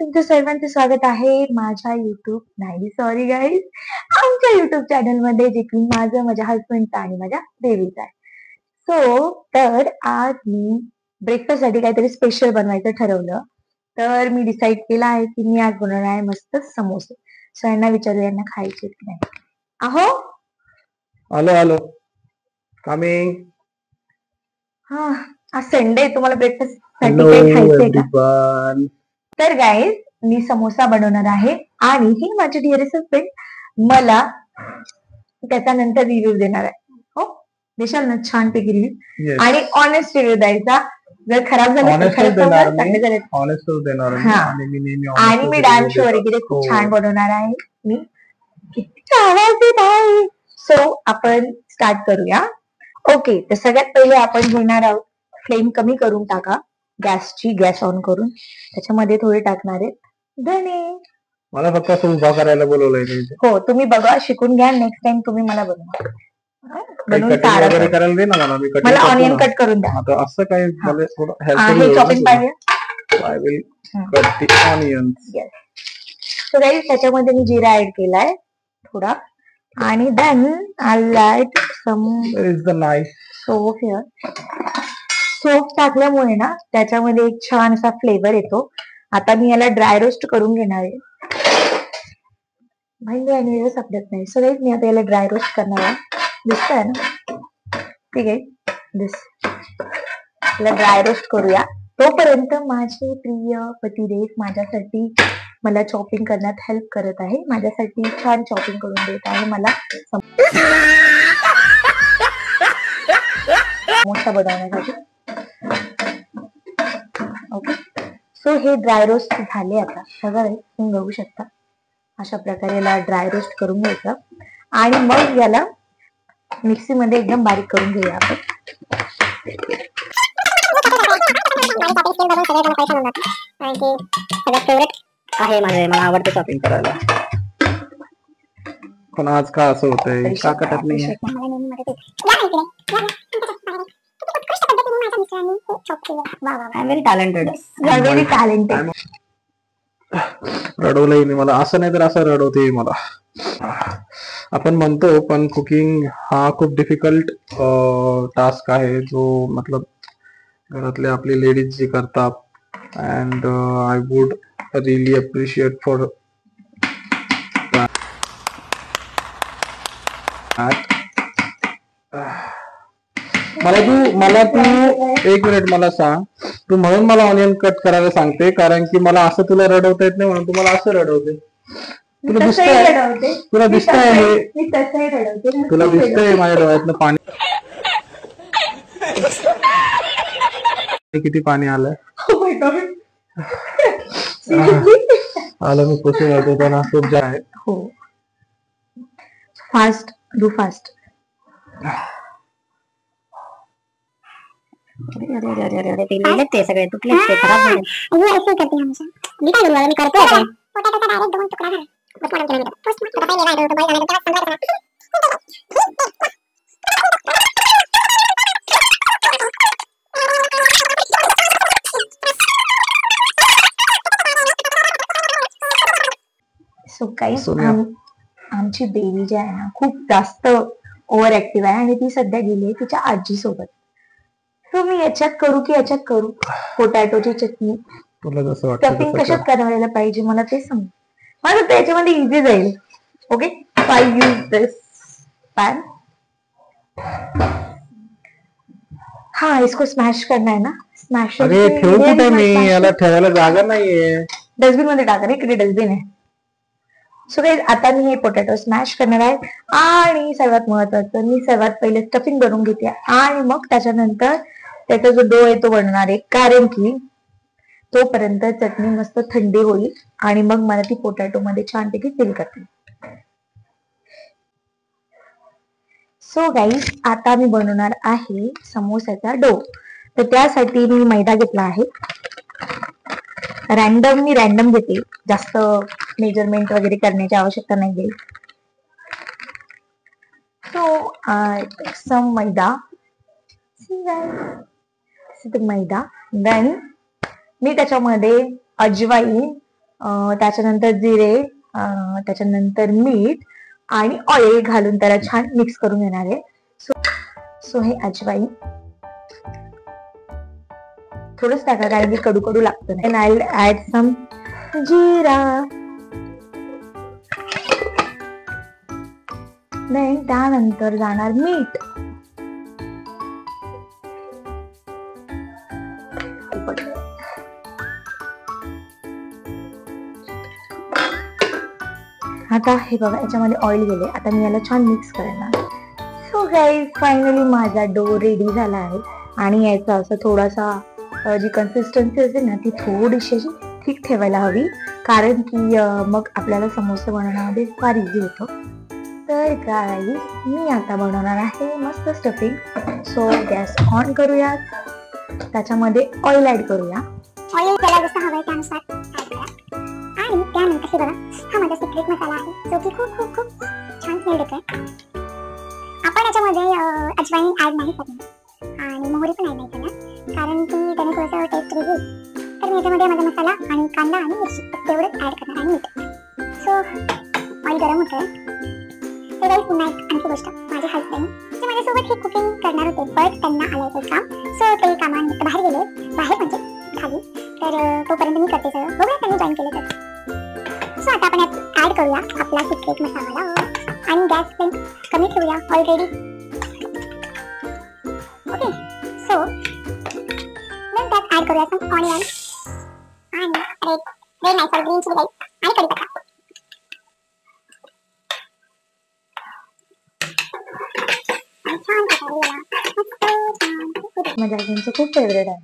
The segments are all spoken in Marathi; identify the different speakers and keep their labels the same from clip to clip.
Speaker 1: तुमचं सर्वांचं स्वागत आहे माझ्या युट्यूब नाही सॉरी गाईज आमच्या युट्यूब चॅनल मध्ये जे की माझं माझ्या हजबंडचा आणि माझ्या बेबीचा आहे. तर आज मी ब्रेकफास्ट साठी काहीतरी स्पेशल बनवायचं ठरवलं. तर मी डिसाईड केलं आहे की मी आज बनवणार आहे मस्त समोसे. सो यांना विचारू यांना खायचे की नाही. अहो
Speaker 2: हॅलो हॅलो कमिंग.
Speaker 1: हा आज संडे तुम्हाला ब्रेकफास्ट साठी काही खायचंय का? तर गाईज मी समोसा बनवणार आहे आणि ही माझी डिअरेस्ट फ्रेंड मला त्याचा नंतर रिव्ह्यू देणार आहे. हो देशाल ना छान पैकी रिव्ह्यू आणि ऑनेस्ट रिव्ह्यू द्यायचा. जर खराब झालं आणि मी डॅम शुअर वगैरे खूप छान बनवणार आहे. मी किती आवाज येत आहे. सो आपण स्टार्ट करूया. ओके तर सगळ्यात पहिले आपण घेणार आहोत फ्लेम कमी करून टाका गॅसची. गॅस ऑन करून त्याच्यामध्ये थोडे टाकणार आहेत धने.
Speaker 2: मला फक्त असं उभा करायला बोलवलंय.
Speaker 1: हो तुम्ही बघा शिकून घ्या. नेक्स्ट टाइम तुम्ही मला बनवा मला ऑनियन कट करून द्या.
Speaker 2: असं काही
Speaker 1: चॉपिंग पाहिजे त्याच्यामध्ये मी जिरा ऍड केलाय थोडा आणि then I add some soap here. Soap टाकल्यामुळे ना त्याच्यामध्ये एक छान असा फ्लेवर येतो. आता मी याला ड्राय रोस्ट करून घेणार आहे. भांडी आणि सापडत नाही सगळेच मी आता याला ड्राय रोस्ट करणार आहे. दिसतंय ना ठीक आहे. दिस याला ड्राय रोस्ट करूया. तोपर्यंत माझे प्रिय पतिदेव माझ्यासाठी मला चॉपिंग करण्यात हेल्प करत आहे. माझ्यासाठी छान चॉपिंग करून देत आहे मला समोसा बनवण्यासाठी. ओके सो हे ड्राय रोस्ट झाले. आता सगळं तुम्ही बघू शकता अशा प्रकारे याला ड्राय रोस्ट करून घ्यायचं आणि मग याला मिक्सी मध्ये एकदम बारीक करून घेऊया आपण.
Speaker 2: आहे मला आवडतं शॉपिंग करायला. पण आज का असं होतंय का कटत नाही.
Speaker 1: Very talented.
Speaker 2: रडवलंही नाही मला. असं नाही तर असं रडवते मला. आपण म्हणतो पण कुकिंग हा खूप डिफिकल्ट टास्क आहे जो मतलब घरातले आपली लेडीज जे करतात. And I would really appreciate for मला तू एक मिनिट मला सांग. तू म्हणून मला ऑनियन कट करायला सांगते कारण की मला असं तुला रडवता येत नाही म्हणून तुम्हाला असं रडवते. तुला दिसतंय माझ्या डोळ्यातनं पाणी किती पाणी आलंय. आलं मी पुसून येतो पण खूप जे आहे.
Speaker 1: हो फास्ट डू फास्ट.
Speaker 3: ते सगळे तुटले ते खराब झाले. असं करते आमच्या मी काय करू मी करतो आता पोटॅटोचा डायरेक्ट 2 तुकडा करा. बस मला केलं पोस्ट मग पहिले काय होतं बाई झालं तेव्हा
Speaker 1: सो गाईस आमची बेबी जी आहे ना खूप जास्त ओव्हर ऍक्टिव्ह आहे आणि ती सध्या गेली आहे तिच्या आजी सोबत. सो मी याच्यात करू की याच्यात करू पोटॅटोची चटणी स्टफिंग कशात करायला पाहिजे मला ते सांग. मला त्याच्यामध्ये इझी जाईल. Okay I use this pan. हा इसको स्मॅश करना है ना. स्मॅश
Speaker 2: ठेवू कुठे मी याला ठेवायला जागा नाहीये.
Speaker 1: डस्टबिन मध्ये टाका रे इकडे डस्टबिन आहे. सो गाईज आता मी हे पोटॅटो स्मॅश करणार आहे आणि सर्वात महत्वाचं मी सर्वात पहिले स्टफिंग बनवून घेते आणि मग त्याच्यानंतर त्याचा जो डो आहे तो बनवणार आहे कारण की तोपर्यंत चटणी मस्त थंडी होईल आणि मग मला ती पोटॅटो मध्ये छानपैकी फिल करते. सो गाईज आता मी बनवणार आहे समोसाचा डो. तर त्यासाठी मी मैदा घेतला आहे. मी रॅन्डम घेते. जास्त मेजरमेंट वगैरे करण्याची आवश्यकता नाही. सो सम मैदा मैदा देन मी त्याच्यामध्ये अजवाईन त्याच्यानंतर जिरे, त्याच्यानंतर मीठ आणि ऑइल घालून त्याला छान मिक्स करून घेणार आहे. सो हे अजवाईन थोडंच टाका कारण की कडू कडू लागतं नाही. I will add some jeera. Then त्यानंतर जाणार मीठ. आता हे बघा याच्यामध्ये ऑइल गेले. आता मी याला छान मिक्स करणार. सो गाईज फायनली माझा डो रेडी झाला आहे आणि याचा असं थोडासा जी कन्सिस्टन्सी असेल ना ती थोडीशी अशी ठीक ठेवायला हवी कारण की मग आपल्याला समोसे बनवण्यामध्ये फार इझी होतं. तर गाईज मी आता बनवणार आहे मस्त स्टफिंग. सो गॅस ऑन करूया. त्याच्यामध्ये ऑइल ऍड करूया.
Speaker 3: ऑइल त्याला जसं हवंय त्यानुसार ऍड करा. आणि त्यानंतर हे बघा हा माझा सिक्रेट मसाला आहे जो की खूप खूप खूप छान स्मेल देतोय. आपण याच्यामध्ये अजवाईन ऍड नाही करणार आणि मोहरी पण ऍड नाही करणार कारण की त्याने थोडंसं टेस्ट रिव्ह्यू. तर मी याच्यामध्ये माझा मसाला आणि कांदा आणि मिरची तेवढंच ऍड करणार आणि मीठ. सो ऑइल गरम होतंय. तर गाईस पुन्हा एक आणखी गोष्ट, माझे हसबंड जे माझ्यासोबत ही कुकिंग करणार होते बट त्यांना आलं होतं काम. सो ते कामानिमित्त बाहेर गेले. बाहेर म्हणजे खाली. तर तोपर्यंत मी करते सगळं. बघूया त्यांनी जॉईन केलं तर. सो आता आपण यात ऍड करूया आपला सिक्रेट मसाला आणि गॅस फ्लेम कमी ठेवूया ऑलरेडी. ओके. सो मग त्यात ऍड करूया सम ऑनियन आणि रेड नाही सॉरी ग्रीन चिली आणि कढीपत्ता.
Speaker 1: माझ्या हसबंडचं खूप फेवरेट आहे.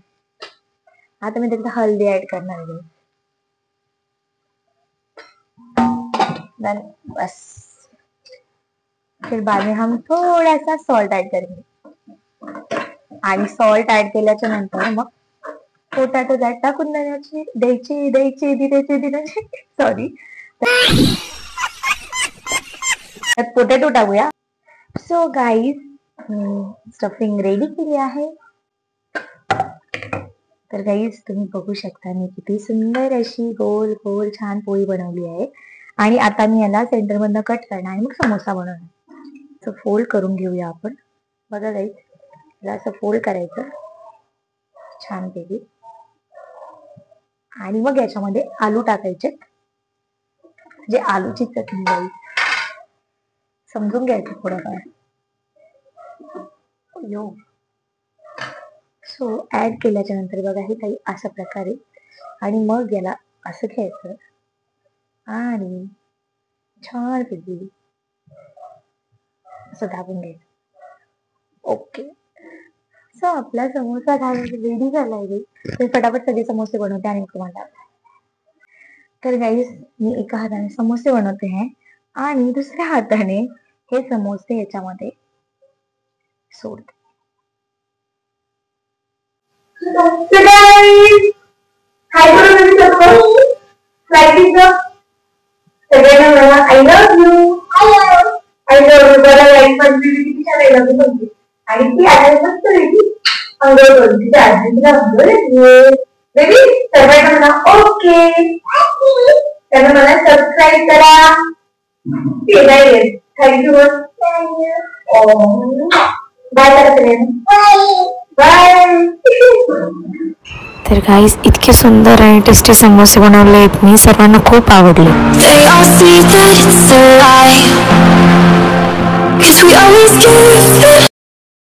Speaker 1: आता मी त्याच्यात हल्दी ऍड करणार आहे. बस. फिर बाद में हम थोड़ा सा सॉल्ट ऐड करेंगे आणि सॉल्ट ऍड केल्याच्या नंतर मग पोटॅटो त्यात टाकून द्यायची दिराची सॉरी त्यात पोटॅटो टाकूया. सो गाईज स्टफिंग रेडी केली आहे. तर गाईज तुम्ही बघू शकता मी किती सुंदर अशी गोल गोल छान पोळी बनवली आहे आणि आता मी याला सेंटर मधनं कट करणार आणि मग समोसा बनवणार. सो फोल्ड करून घेऊया आपण. बघा गाईज याला असं फोल्ड करायचं छानपैकी आणि मग याच्यामध्ये आलू टाकायचे. जे आलूची चटणी गाईज समजून घ्यायचं थोडंफार. यो सो ऍड केल्याच्या नंतर बघा हे काही अशा प्रकारे आणि मग याला असं घ्यायचं आणि छानपैकी असं दाबून घ्यायचं. ओके. सो आपला समोसा रेडी झालाय. तर फटाफट सगळे समोसे बनवते आणि तुम्हाला. तर गाईस मी एका हाताने समोसे बनवते आहे आणि दुसऱ्या हाताने हे समोसे याच्यामध्ये सोडते. I love you. I love you. बरं लाईट पण किती छान आहे लग्न आणि ती आता मस्त वेगळी अंघोळ करून तिच्या आजीला अंघोळ बेबी सर्वांना म्हणा ओके. त्यांना मला सबस्क्राईब करा. थँक्यू. बाय करा. बाय.
Speaker 4: तर गाईस इतके सुंदर आणि टेस्टी समोसे बनवले आहेत मी. सर्वांना खूप आवडले.
Speaker 5: They all say that it's a lie, 'cause we always get